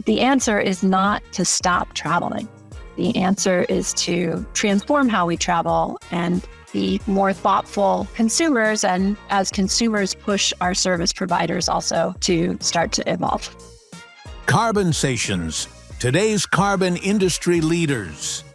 the answer is not to stop traveling. The answer is to transform how we travel and be more thoughtful consumers, and as consumers push our service providers also to start to evolve. Carbonsations, today's carbon industry leaders.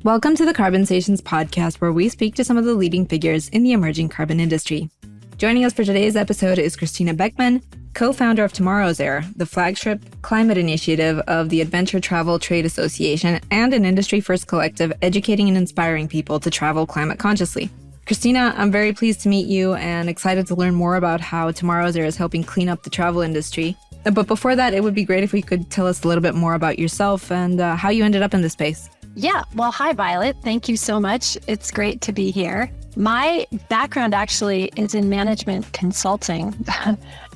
Welcome to the Carbonsations podcast, where we speak to some of the leading figures in the emerging carbon industry. Joining us for today's episode is Christina Beckmann, co-founder of Tomorrow's Air, the flagship climate initiative of the Adventure Travel Trade Association and an industry-first collective educating and inspiring people to travel climate consciously. Christina, I'm very pleased to meet you and excited to learn more about how Tomorrow's Air is helping clean up the travel industry. But before that, it would be great if we could tell us a little bit more about yourself and how you ended up in this space. Yeah, well, hi, Violet. Thank you so much. It's great to be here. My background actually is in management consulting.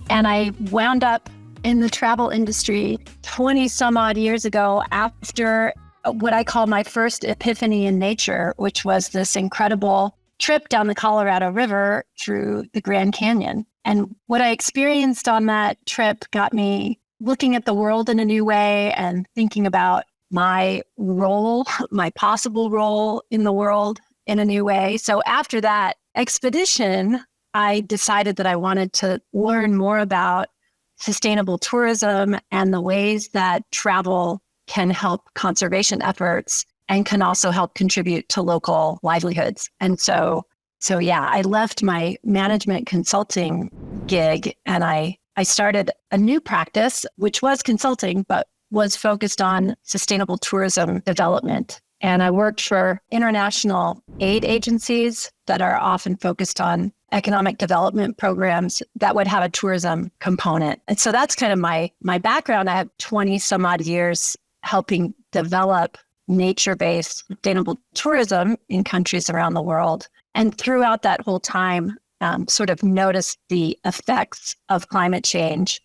And I wound up in the travel industry 20 some odd years ago after what I call my first epiphany in nature, which was this incredible trip down the Colorado River through the Grand Canyon. And what I experienced on that trip got me looking at the world in a new way and thinking about my role, my possible role in the world in a new way. So after that expedition, I decided that I wanted to learn more about sustainable tourism and the ways that travel can help conservation efforts and can also help contribute to local livelihoods. And so yeah, I left my management consulting gig and I started a new practice, which was consulting, but was focused on sustainable tourism development. And I worked for international aid agencies that are often focused on economic development programs that would have a tourism component. And so that's kind of my background. I have 20 some odd years helping develop nature-based sustainable tourism in countries around the world. And throughout that whole time, sort of noticed the effects of climate change.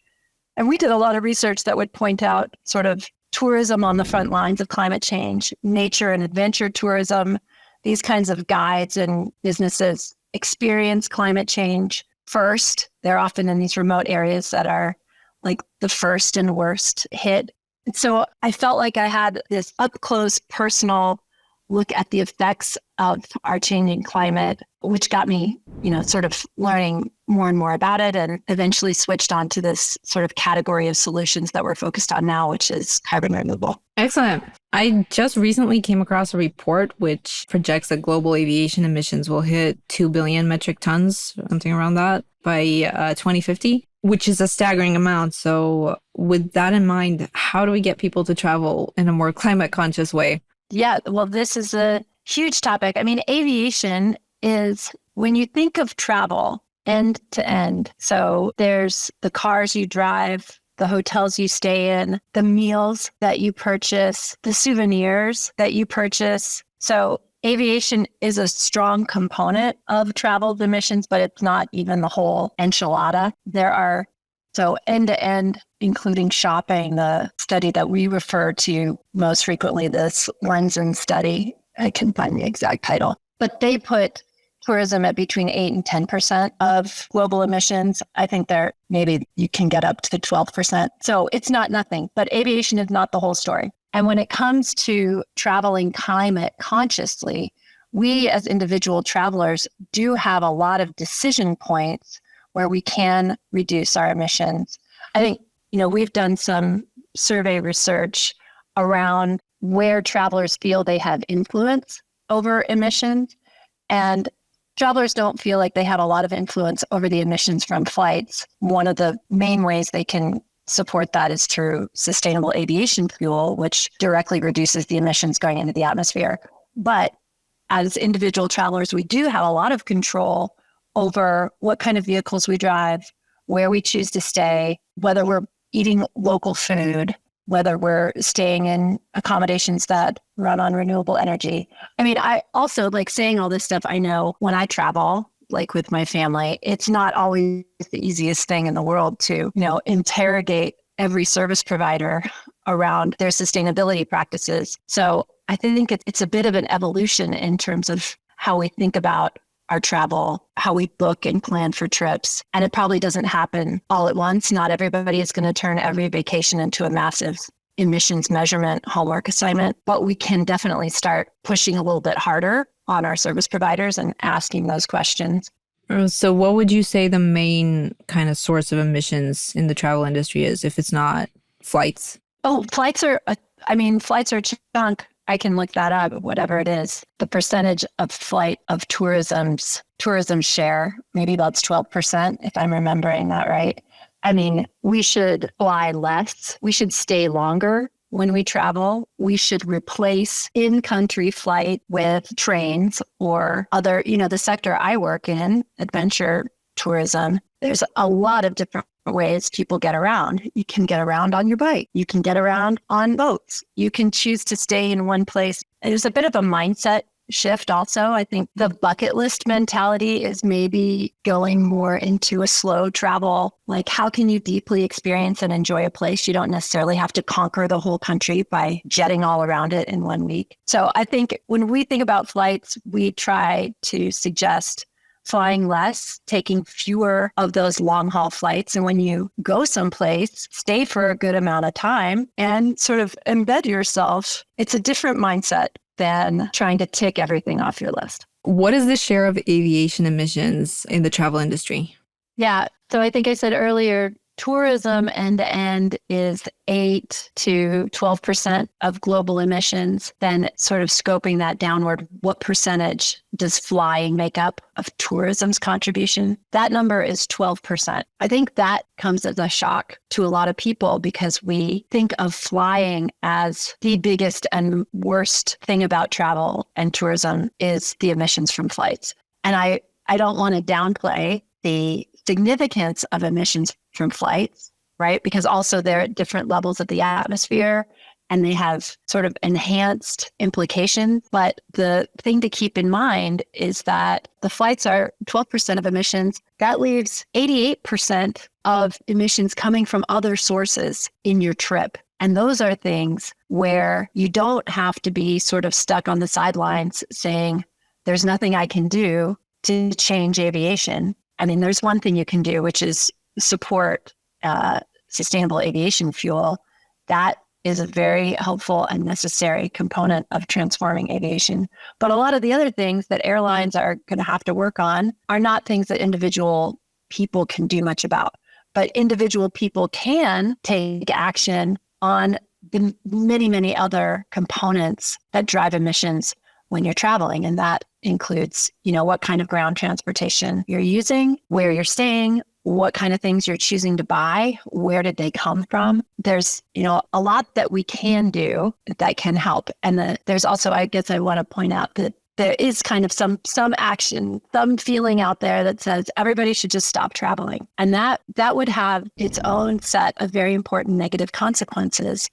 And we did a lot of research that would point out sort of tourism on the front lines of climate change, nature and adventure tourism. These kinds of guides and businesses experience climate change first. They're often in these remote areas that are like the first and worst hit. And so I felt like I had this up-close personal look at the effects of our changing climate, which got me, sort of learning more and more about it, and eventually switched on to this sort of category of solutions that we're focused on now, which is carbon removal. Excellent. I just recently came across a report which projects that global aviation emissions will hit 2 billion metric tons, something around that, by 2050, which is a staggering amount. So with that in mind, how do we get people to travel in a more climate conscious way? Yeah, well, this is a huge topic. I mean, aviation is, when you think of travel end to end, so there's the cars you drive, the hotels you stay in, the meals that you purchase, the souvenirs that you purchase. So aviation is a strong component of travel emissions, but it's not even the whole enchilada. So end-to-end, including shopping, the study that we refer to most frequently, this Lenzen study, I can find the exact title, but they put tourism at between 8 and 10% of global emissions. I think maybe you can get up to 12%. So it's not nothing, but aviation is not the whole story. And when it comes to traveling climate consciously, we as individual travelers do have a lot of decision points where we can reduce our emissions. I think, we've done some survey research around where travelers feel they have influence over emissions. And travelers don't feel like they have a lot of influence over the emissions from flights. One of the main ways they can support that is through sustainable aviation fuel, which directly reduces the emissions going into the atmosphere. But as individual travelers, we do have a lot of control over what kind of vehicles we drive, where we choose to stay, whether we're eating local food, whether we're staying in accommodations that run on renewable energy. I mean, I also like saying all this stuff. I know when I travel, like with my family, it's not always the easiest thing in the world to, interrogate every service provider around their sustainability practices. So I think it's a bit of an evolution in terms of how we think about our travel, how we book and plan for trips. And it probably doesn't happen all at once. Not everybody is going to turn every vacation into a massive emissions measurement homework assignment, but we can definitely start pushing a little bit harder on our service providers and asking those questions. So what would you say the main kind of source of emissions in the travel industry is if it's not flights? Oh, flights are a chunk. I can look that up, whatever it is. The percentage of flight of tourism share, maybe that's 12%, if I'm remembering that right. I mean, we should fly less. We should stay longer when we travel. We should replace in-country flight with trains or other, the sector I work in, adventure tourism. There's a lot of different ways people get around. You can get around on your bike. You can get around on boats. You can choose to stay in one place. There's a bit of a mindset shift also. I think the bucket list mentality is maybe going more into a slow travel. Like, how can you deeply experience and enjoy a place? You don't necessarily have to conquer the whole country by jetting all around it in 1 week. So I think when we think about flights, we try to suggest flying less, taking fewer of those long haul flights. And when you go someplace, stay for a good amount of time and sort of embed yourself. It's a different mindset than trying to tick everything off your list. What is the share of aviation emissions in the travel industry? Yeah. So I think I said earlier, tourism end to end is 8 to 12% of global emissions. Then sort of scoping that downward, what percentage does flying make up of tourism's contribution? That number is 12%. I think that comes as a shock to a lot of people because we think of flying as the biggest and worst thing about travel and tourism is the emissions from flights. And I don't want to downplay the significance of emissions from flights, right? Because also they're at different levels of the atmosphere and they have sort of enhanced implications. But the thing to keep in mind is that the flights are 12% of emissions. That leaves 88% of emissions coming from other sources in your trip. And those are things where you don't have to be sort of stuck on the sidelines saying, there's nothing I can do to change aviation. I mean, there's one thing you can do, which is support sustainable aviation fuel. That is a very helpful and necessary component of transforming aviation. But a lot of the other things that airlines are going to have to work on are not things that individual people can do much about. But individual people can take action on the many, many other components that drive emissions when you're traveling. And that includes, what kind of ground transportation you're using, where you're staying, what kind of things you're choosing to buy, where did they come from? There's, a lot that we can do that can help. And there's also, I guess I want to point out that there is kind of some action, some feeling out there that says everybody should just stop traveling. And that would have its own set of very important negative consequences.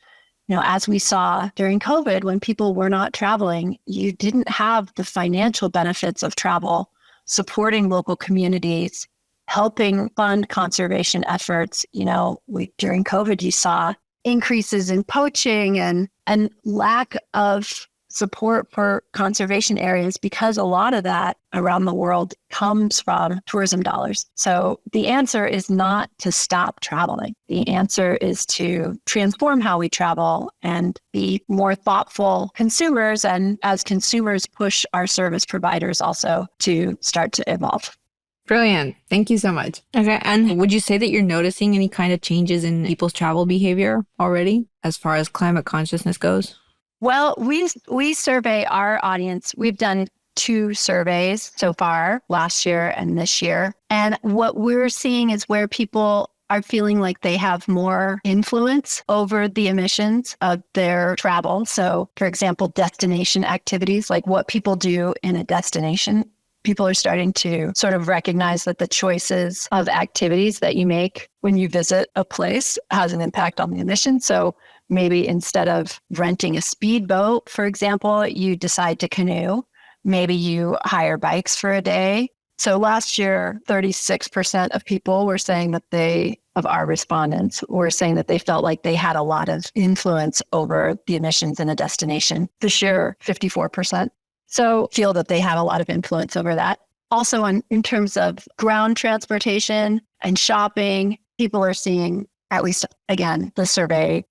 As we saw during COVID, when people were not traveling, you didn't have the financial benefits of travel, supporting local communities, helping fund conservation efforts. During COVID, you saw increases in poaching and lack of support for conservation areas because a lot of that around the world comes from tourism dollars. So the answer is not to stop traveling. The answer is to transform how we travel and be more thoughtful consumers. And as consumers, push our service providers also to start to evolve. Brilliant. Thank you so much. Okay. And would you say that you're noticing any kind of changes in people's travel behavior already as far as climate consciousness goes? Well, we survey our audience. We've done 2 surveys so far, last year and this year. And what we're seeing is where people are feeling like they have more influence over the emissions of their travel. So, for example, destination activities, like what people do in a destination. People are starting to sort of recognize that the choices of activities that you make when you visit a place has an impact on the emissions. So maybe instead of renting a speedboat, for example, you decide to canoe. Maybe you hire bikes for a day. So last year, 36% of people were saying that of our respondents were saying that they felt like they had a lot of influence over the emissions in a destination. This year, 54%. So feel that they have a lot of influence over that. also in terms of ground transportation and shopping, people are seeing, at least again,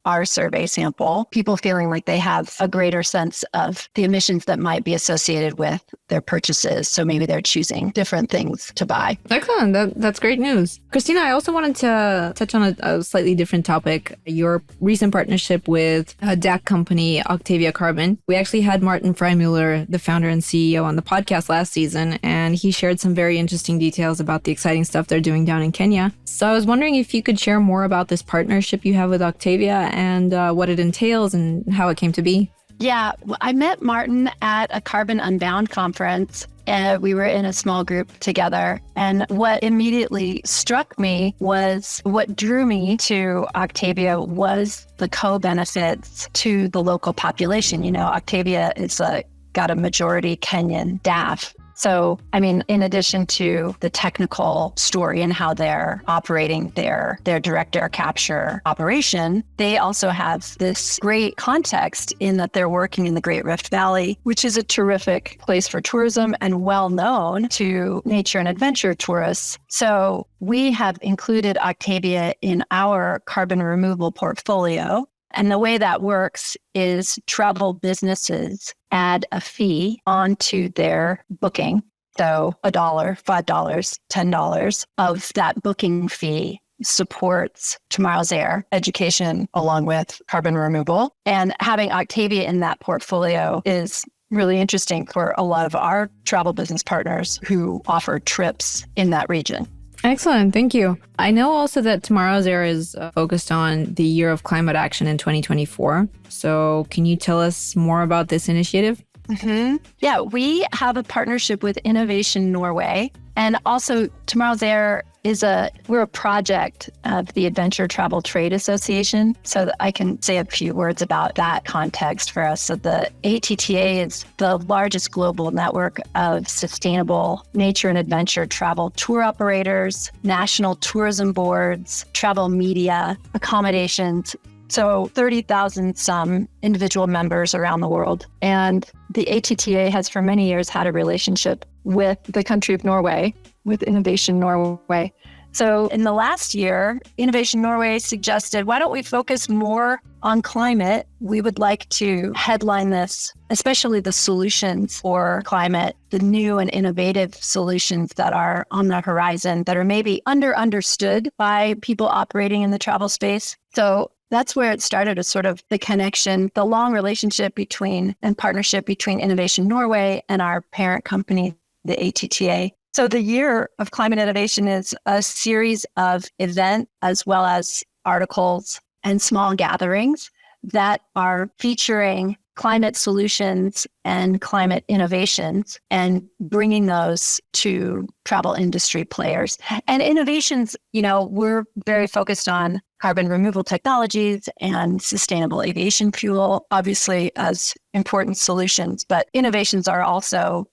our survey sample, people feeling like they have a greater sense of the emissions that might be associated with their purchases. So maybe they're choosing different things to buy. Excellent. That's great news. Christina, I also wanted to touch on a slightly different topic. Your recent partnership with a DAC company, Octavia Carbon. We actually had Martin Freimuller, the founder and CEO, on the podcast last season, and he shared some very interesting details about the exciting stuff they're doing down in Kenya. So I was wondering if you could share more about this partnership you have with Octavia and what it entails and how it came to be. Yeah, I met Martin at a Carbon Unbound conference, and we were in a small group together. And what immediately struck me was what drew me to Octavia was the co-benefits to the local population. You know, Octavia is got a majority Kenyan staff. So, I mean, in addition to the technical story and how they're operating their direct air capture operation, they also have this great context in that they're working in the Great Rift Valley, which is a terrific place for tourism and well known to nature and adventure tourists. So we have included Octavia in our carbon removal portfolio. And the way that works is travel businesses add a fee onto their booking. So $1, $5, $10 of that booking fee supports Tomorrow's Air education along with carbon removal. And having Octavia in that portfolio is really interesting for a lot of our travel business partners who offer trips in that region. Excellent. Thank you. I know also that Tomorrow's Air is focused on the Year of Climate Action in 2024. So can you tell us more about this initiative? Mm-hmm. Yeah, we have a partnership with Aviation Norway. And also Tomorrow's Air we're a project of the Adventure Travel Trade Association. So that I can say a few words about that context for us. So the ATTA is the largest global network of sustainable nature and adventure travel tour operators, national tourism boards, travel media, accommodations. So 30,000 some individual members around the world. And the ATTA has for many years had a relationship with the country of Norway, with Innovation Norway. So in the last year, Innovation Norway suggested, why don't we focus more on climate? We would like to headline this, especially the solutions for climate, the new and innovative solutions that are on the horizon that are maybe understood by people operating in the travel space. So that's where it started, as sort of the connection, the long relationship and partnership between Innovation Norway and our parent company, the ATTA. So the Year of Climate Innovation is a series of events as well as articles and small gatherings that are featuring climate solutions and climate innovations and bringing those to travel industry players. And innovations, we're very focused on carbon removal technologies and sustainable aviation fuel, obviously as important solutions, but innovations are also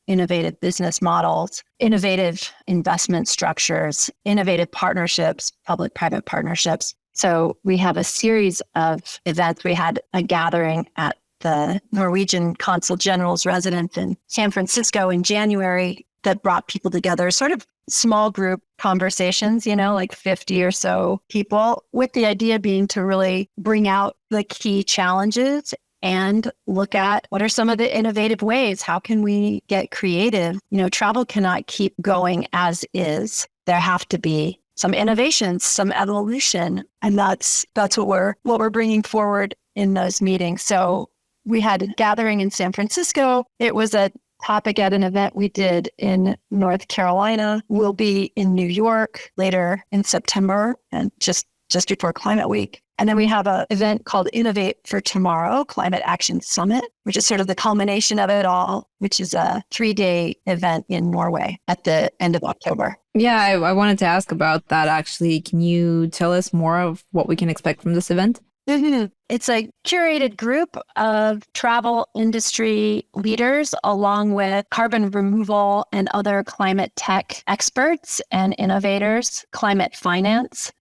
innovative business models, innovative investment structures, innovative partnerships, public-private partnerships. So we have a series of events. We had a gathering at the Norwegian Consul General's residence in San Francisco in January that brought people together, sort of small group conversations, like 50 or so people, with the idea being to really bring out the key challenges and look at what are some of the innovative ways. How can we get creative? Travel cannot keep going as is. There have to be some innovations, some evolution, and that's what we're bringing forward in those meetings. So we had a gathering in San Francisco. It was a topic at an event we did in North Carolina. We'll be in New York later in September, and just before Climate Week. And then we have an event called Innovate for Tomorrow, Climate Action Summit, which is sort of the culmination of it all, which is a 3-day event in Norway at the end of October. Yeah, I wanted to ask about that, actually. Can you tell us more of what we can expect from this event? Mm-hmm. It's a curated group of travel industry leaders, along with carbon removal and other climate tech experts and innovators, climate finance,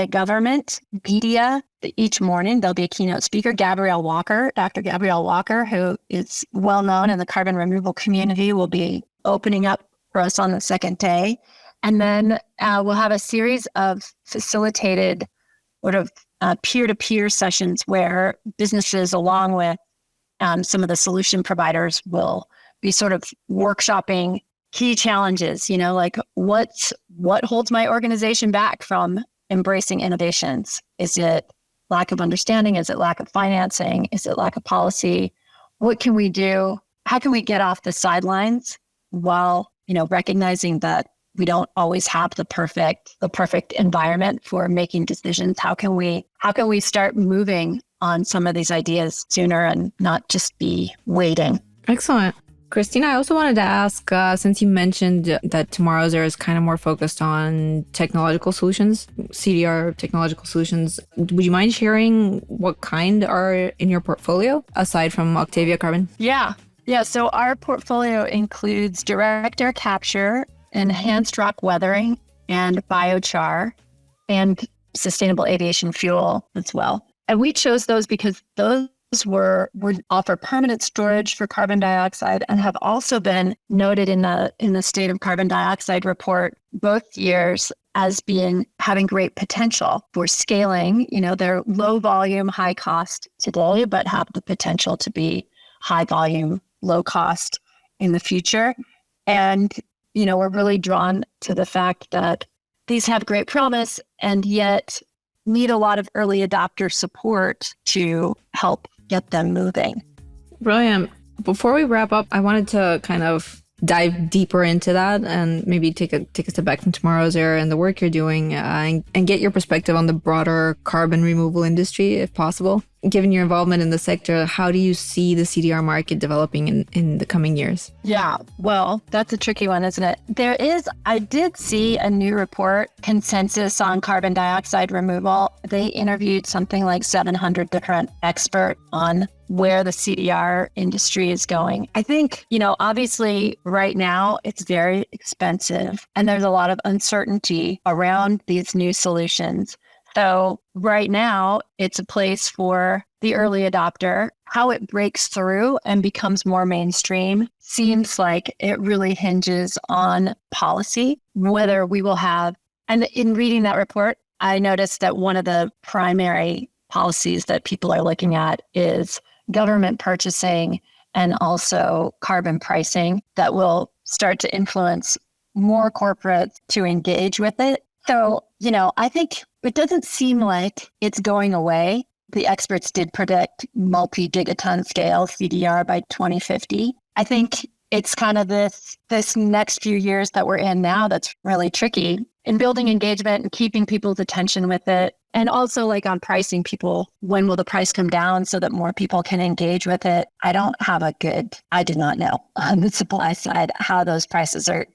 government, media. Each morning, there'll be a keynote speaker, Dr. Gabrielle Walker, who is well known in the carbon removal community, will be opening up for us on the second day. And then we'll have a series of facilitated sort of peer-to-peer sessions where businesses, along with some of the solution providers, will be sort of workshopping key challenges, like what holds my organization back from embracing innovations? Is it lack of understanding? Is it lack of financing? Is it lack of policy? What can we do? How can we get off the sidelines while, recognizing that we don't always have the perfect environment for making decisions? How can we start moving on some of these ideas sooner and not just be waiting? Excellent. Christina, I also wanted to ask, since you mentioned that Tomorrow's Air is kind of more focused on technological solutions, CDR technological solutions, would you mind sharing what kind are in your portfolio aside from Octavia Carbon? Yeah. So our portfolio includes direct air capture, enhanced rock weathering, and biochar, and sustainable aviation fuel as well. And we chose those because those would offer permanent storage for carbon dioxide and have also been noted in the State of Carbon Dioxide report both years as having great potential for scaling. They're low volume, high cost today, but have the potential to be high volume, low cost in the future. And, we're really drawn to the fact that these have great promise and yet need a lot of early adopter support to help get them moving. Brilliant. Before we wrap up, I wanted to kind of dive deeper into that and maybe take a step back from Tomorrow's Air and the work you're doing and get your perspective on the broader carbon removal industry, if possible. Given your involvement in the sector, how do you see the CDR market developing in the coming years? Yeah, well, that's a tricky one, isn't it? I did see a new report, Consensus on Carbon Dioxide Removal. They interviewed something like 700 different experts on where the CDR industry is going. I think, obviously right now it's very expensive and there's a lot of uncertainty around these new solutions. So right now it's a place for the early adopter. How it breaks through and becomes more mainstream seems like it really hinges on policy, whether we will have, and in reading that report, I noticed that one of the primary policies that people are looking at is government purchasing and also carbon pricing that will start to influence more corporates to engage with it. So, I think it doesn't seem like it's going away. The experts did predict multi-gigaton scale CDR by 2050. I think it's kind of this next few years that we're in now that's really tricky in building engagement and keeping people's attention with it. And also on pricing people, when will the price come down so that more people can engage with it? I did not know on the supply side how those prices are,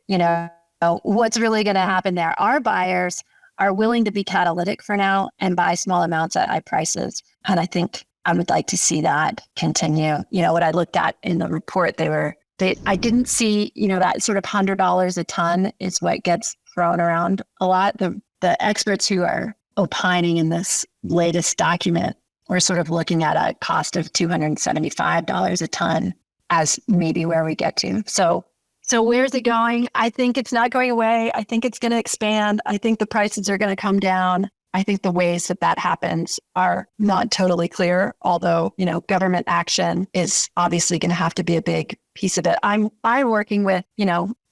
what's really going to happen there. Our buyers are willing to be catalytic for now and buy small amounts at high prices. And I think I would like to see that continue. What I looked at in the report, I didn't see, that sort of $100 a ton is what gets thrown around a lot. The experts who are opining in this latest document were sort of looking at a cost of $275 a ton as maybe where we get to. So where's it going? I think it's not going away. I think it's going to expand. I think the prices are going to come down. I think the ways that happens are not totally clear, although, government action is obviously going to have to be a big piece of it. I'm working with,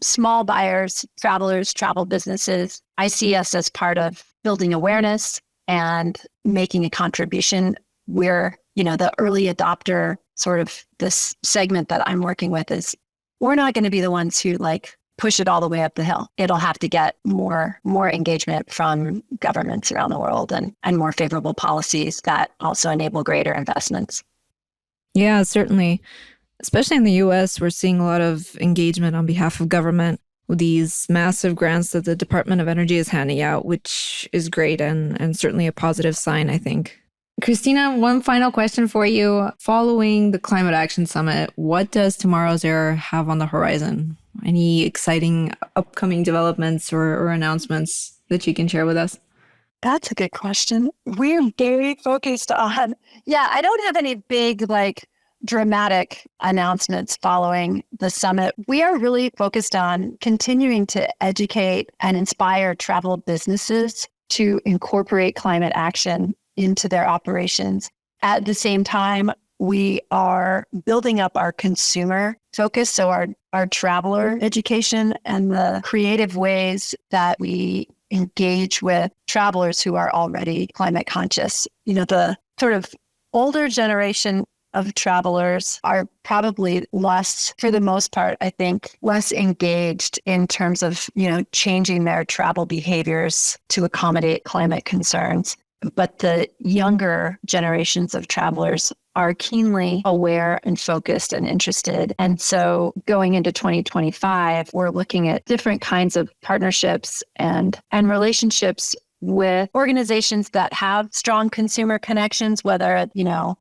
small buyers, travelers, travel businesses. I see us as part of building awareness and making a contribution where, the early adopter sort of this segment that I'm working with is we're not going to be the ones who push it all the way up the hill. It'll have to get more engagement from governments around the world and more favorable policies that also enable greater investments. Yeah, certainly. Especially in the US, we're seeing a lot of engagement on behalf of government with these massive grants that the Department of Energy is handing out, which is great and certainly a positive sign, I think. Christina, one final question for you. Following the Climate Action Summit, what does Tomorrow's Air have on the horizon? Any exciting upcoming developments or announcements that you can share with us? That's a good question. We're very focused on, I don't have any big dramatic announcements following the summit, we are really focused on continuing to educate and inspire travel businesses to incorporate climate action into their operations. At the same time, we are building up our consumer focus, so our traveler education and the creative ways that we engage with travelers who are already climate conscious. The sort of older generation of travelers are probably less, for the most part, I think, less engaged in terms of, changing their travel behaviors to accommodate climate concerns. But the younger generations of travelers are keenly aware and focused and interested. And so going into 2025, we're looking at different kinds of partnerships and relationships with organizations that have strong consumer connections, whether,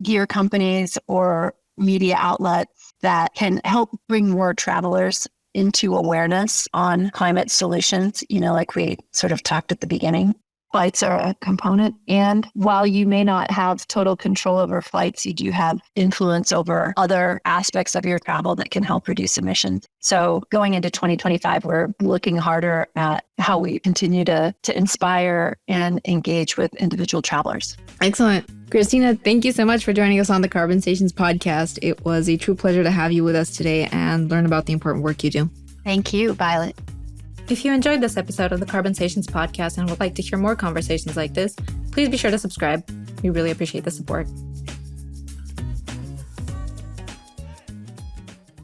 gear companies or media outlets that can help bring more travelers into awareness on climate solutions, like we sort of talked at the beginning. Flights are a component. And while you may not have total control over flights, you do have influence over other aspects of your travel that can help reduce emissions. So going into 2025, we're looking harder at how we continue to inspire and engage with individual travelers. Excellent. Christina, thank you so much for joining us on the Carbonsations podcast. It was a true pleasure to have you with us today and learn about the important work you do. Thank you, Violet. If you enjoyed this episode of the Carbonsations podcast and would like to hear more conversations like this, please be sure to subscribe. We really appreciate the support.